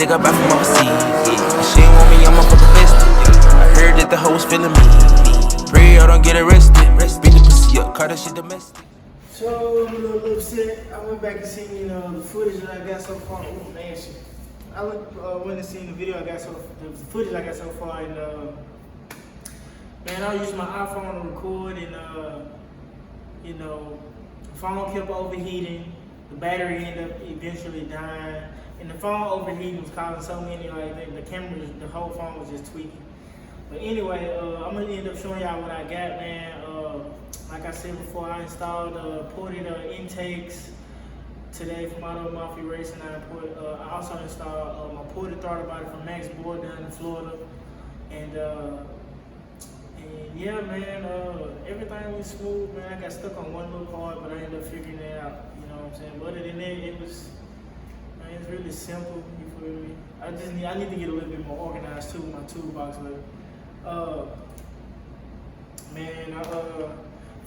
they got back from overseas. Yeah. She ain't want me, I'm a fucking bestie. I heard that the hoe was feeling me. Pray I don't get arrested. Beat the pussy up, call that shit domestic. So I'm a little upset. I went back and seen the footage that I got so far. Oh man, shit. I went and seen the video I got the footage I got so far, and man, I used my iPhone to record, and you know, the phone kept overheating. The battery ended up eventually dying, and the phone overheating was causing so many, like the camera, the whole phone was just tweaking. But anyway, I'm gonna end up showing y'all what I got, man. Like I said before, I installed ported intakes today from Auto Mafia Racing. I also installed my ported throttle body from Maxbore down in Florida, and yeah, man, everything went smooth, man. I got stuck on one little part, but I ended up figuring it out. You know what I'm saying? But other than that, it's really simple. You feel me? I need to get a little bit more organized too with my toolbox later. Man,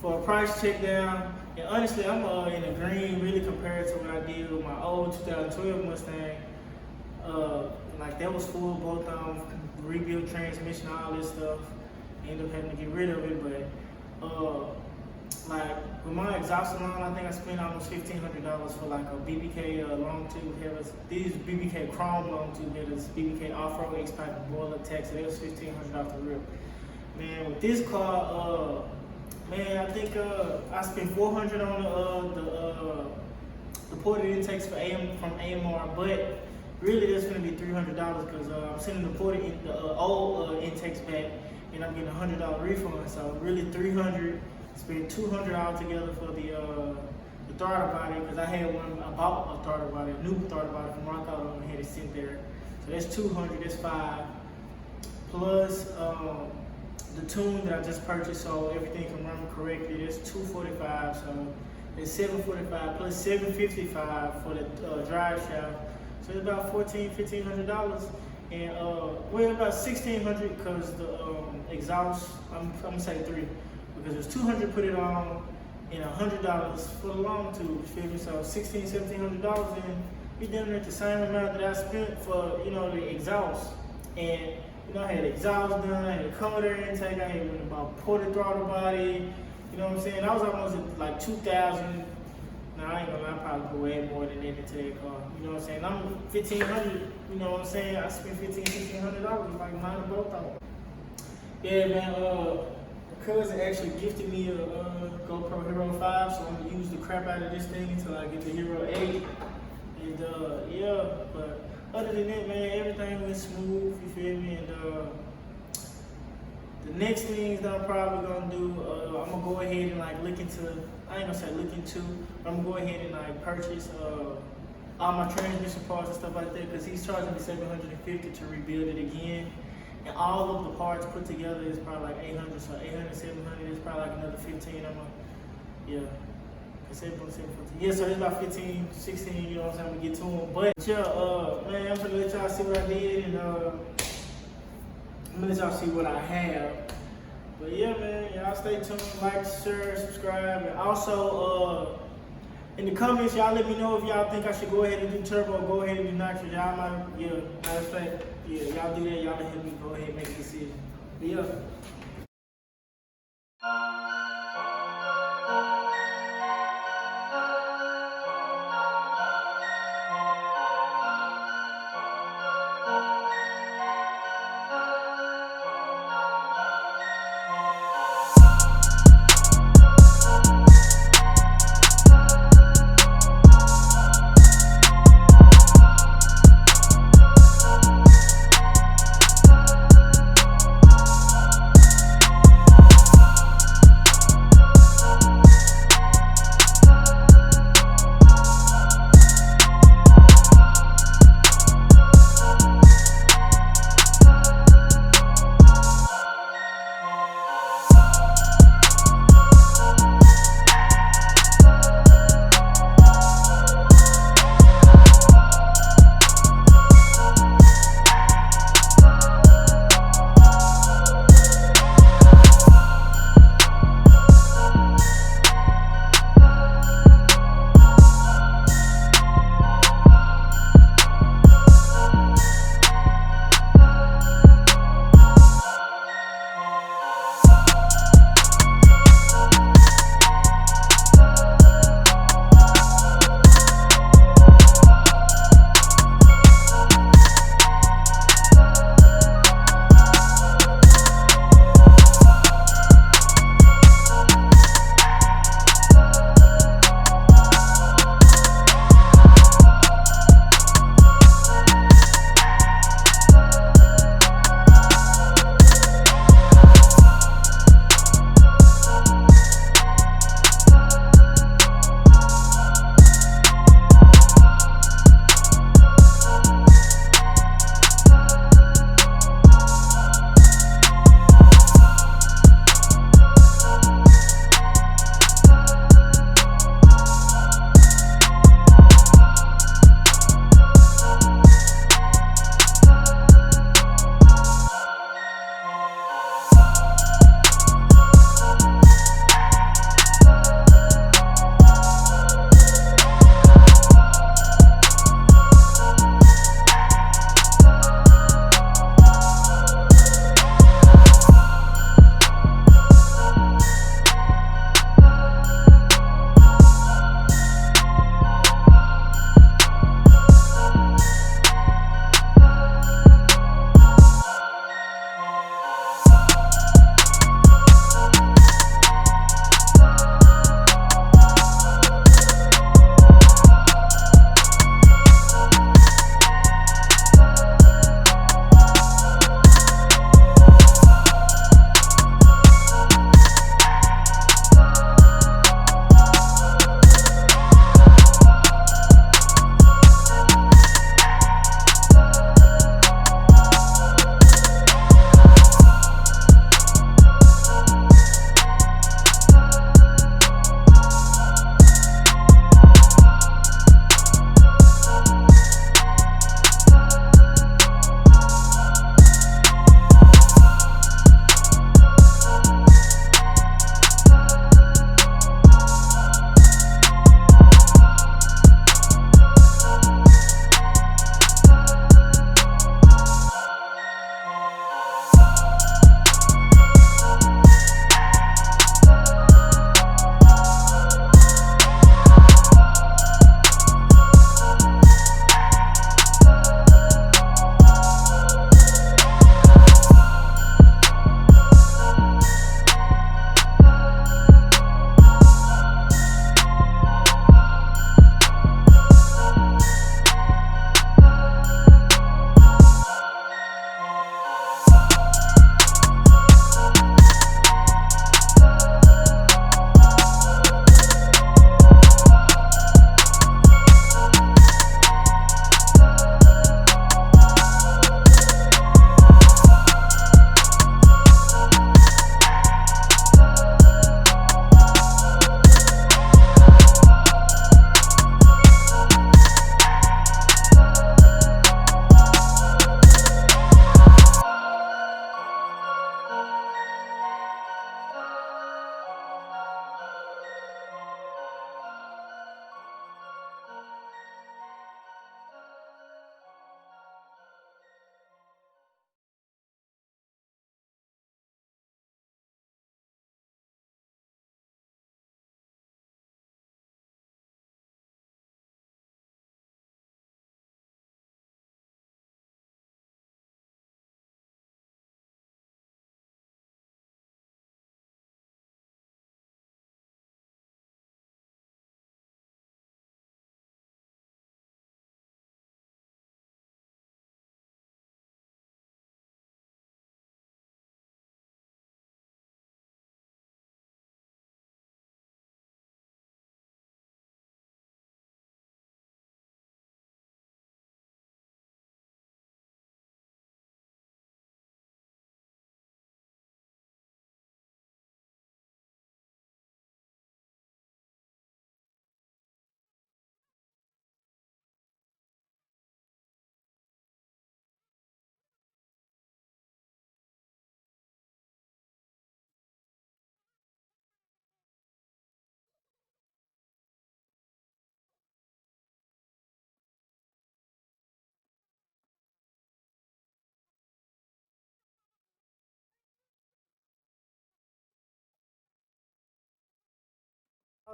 for a price check down, and honestly, I'm in the green really compared to what I did with my old 2012 Mustang. Like that was full, both rebuild transmission, all this stuff. Ended up having to get rid of it, but like with my exhaust alone, I think I spent almost $1,500 for like a BBK long tube headers. These BBK chrome long tube headers, BBK off-road X-Pipe boiler tech, so it was $1,500 off the rip. Man, with this car, man, I think I spent $400 on the ported intakes from AMR, but really that's gonna be $300 because I'm sending the old intakes back, and I'm getting a $100 refund. So really $300. Spent $200 altogether for the throttle body, because I bought a throttle body, a new throttle body from Rock Auto, and had it sent there. So that's $200. That's $5. Plus the tune that I just purchased, so everything can run correctly. That's $245. So it's $745 plus $755 for the drive shaft. So it's about $1,500. And well, about $1,600 because the exhaust. I'm gonna say $3. Because it was $200 to put it on, and $100 for the long tube. You feel me? So $1,700, and we done at the same amount that I spent for the exhaust. And I had the exhaust done, I had the commodore intake, I had about ported throttle body. You know what I'm saying? I was almost at like 2,000. Now I ain't gonna lie, I probably put way more than that into that car. You know what I'm saying? I'm $1,500. You know what I'm saying? I spent $1,500, like mine and both of them. Yeah, man. Cousin actually gifted me a GoPro Hero 5, so I'm gonna use the crap out of this thing until I get the Hero 8. And yeah, but other than that, man, everything went smooth, you feel me? And the next things that I'm probably gonna do, I'm gonna go ahead and like look into, I ain't gonna say look into, but I'm gonna go ahead and like purchase all my transmission parts and stuff like that, because he's charging me $750 to rebuild it again. And all of the parts put together is probably like $800, so $800, $700 is probably like another $15. Yeah, yeah, so it's about $15, $16. You know what I'm saying? I'm gonna get to them. But yeah, man, I'm gonna let y'all see what I did, and I'm gonna let y'all see what I have. But yeah, man, y'all stay tuned, like, share, subscribe, and also in the comments, y'all let me know if y'all think I should go ahead and do turbo or go ahead and do nitrous. Y'all might, yeah, matter of fact, yeah, y'all do that, y'all let me go ahead and make a decision. But yeah.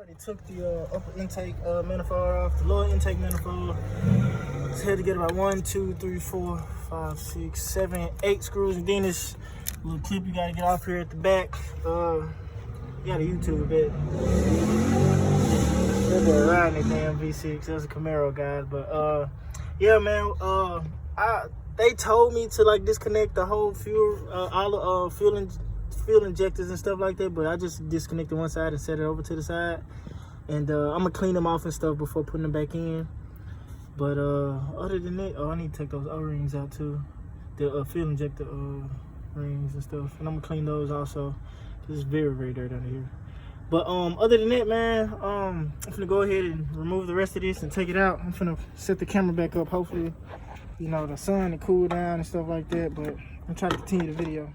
already took the upper intake manifold off, the lower intake manifold. Just had to get about 1, 2, 3, 4, 5, 6, 7, 8 screws, and then this little clip you gotta get off here at the back. You gotta YouTube it. They're riding the damn V6. That's a Camaro, guys. But yeah, man. They told me to like disconnect the whole fuel, all the fuel injectors and stuff like that. But I just disconnected one side and set it over to the side. And I'm gonna clean them off and stuff before putting them back in. But other than that, I need to take those O-rings out too. The fuel injector rings and stuff. And I'm gonna clean those also. It's very, very dirty under here. But other than that, man, I'm gonna go ahead and remove the rest of this and take it out. I'm gonna set the camera back up. Hopefully, you know, the sun and cool down and stuff like that. But I'm trying to continue the video.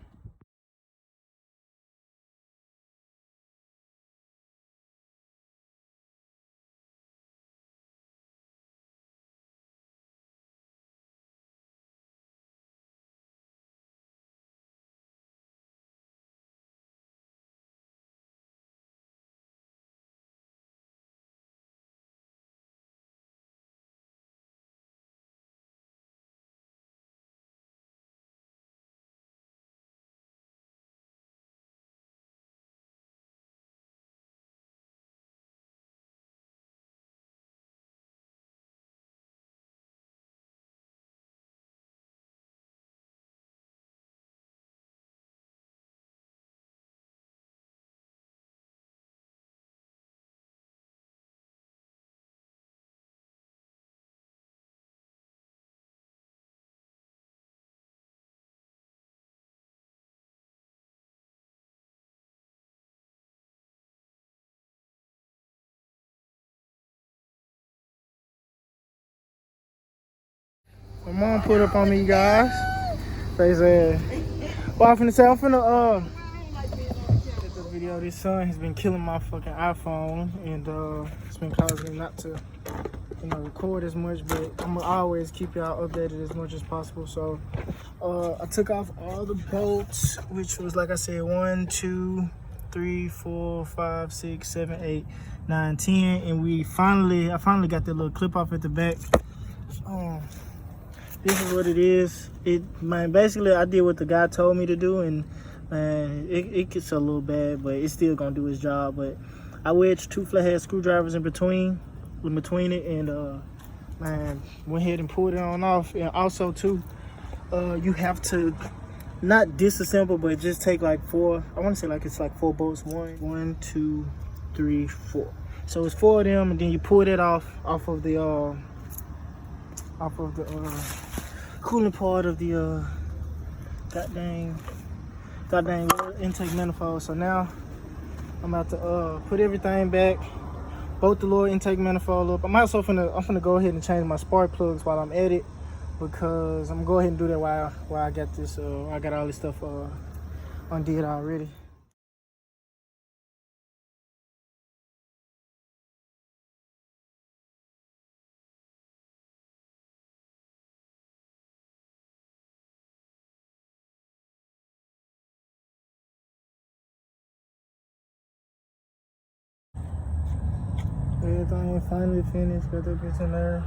My mom put up on me, you guys. They said, well, I'm finna get the video. This sun has been killing my fucking iPhone, and it's been causing me not to, you know, record as much. But I'm gonna always keep y'all updated as much as possible. So I took off all the bolts, which was, like I said, 1, 2, 3, 4, 5, 6, 7, 8, 9, 10, and I finally got that little clip off at the back. This is what it is. Basically I did what the guy told me to do, and man, it gets a little bad, but it's still gonna do its job. But I wedged 2 flathead screwdrivers in between it, and man, went ahead and pulled it on off. And also too, you have to not disassemble, but just take like 4. I want to say like it's like 4 bolts. 1, 2, 3, 4. So it's 4 of them, and then you pull it off of the cooling part of the goddamn intake manifold. So now I'm about to put everything back, bolt the lower intake manifold up. I'm finna go ahead and change my spark plugs while I'm at it, because I'm gonna go ahead and do that while I got this I got all this stuff undid already. Everything finally finished. Got that bitch in there.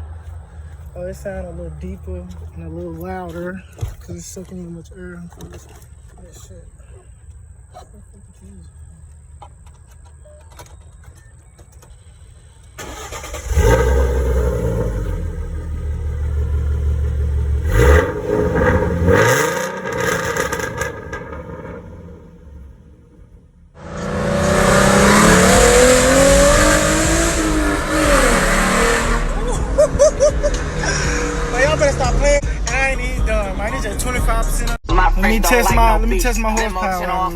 Oh, it sounded a little deeper and a little louder because it's sucking in much air. That shit. Let me test my horsepower.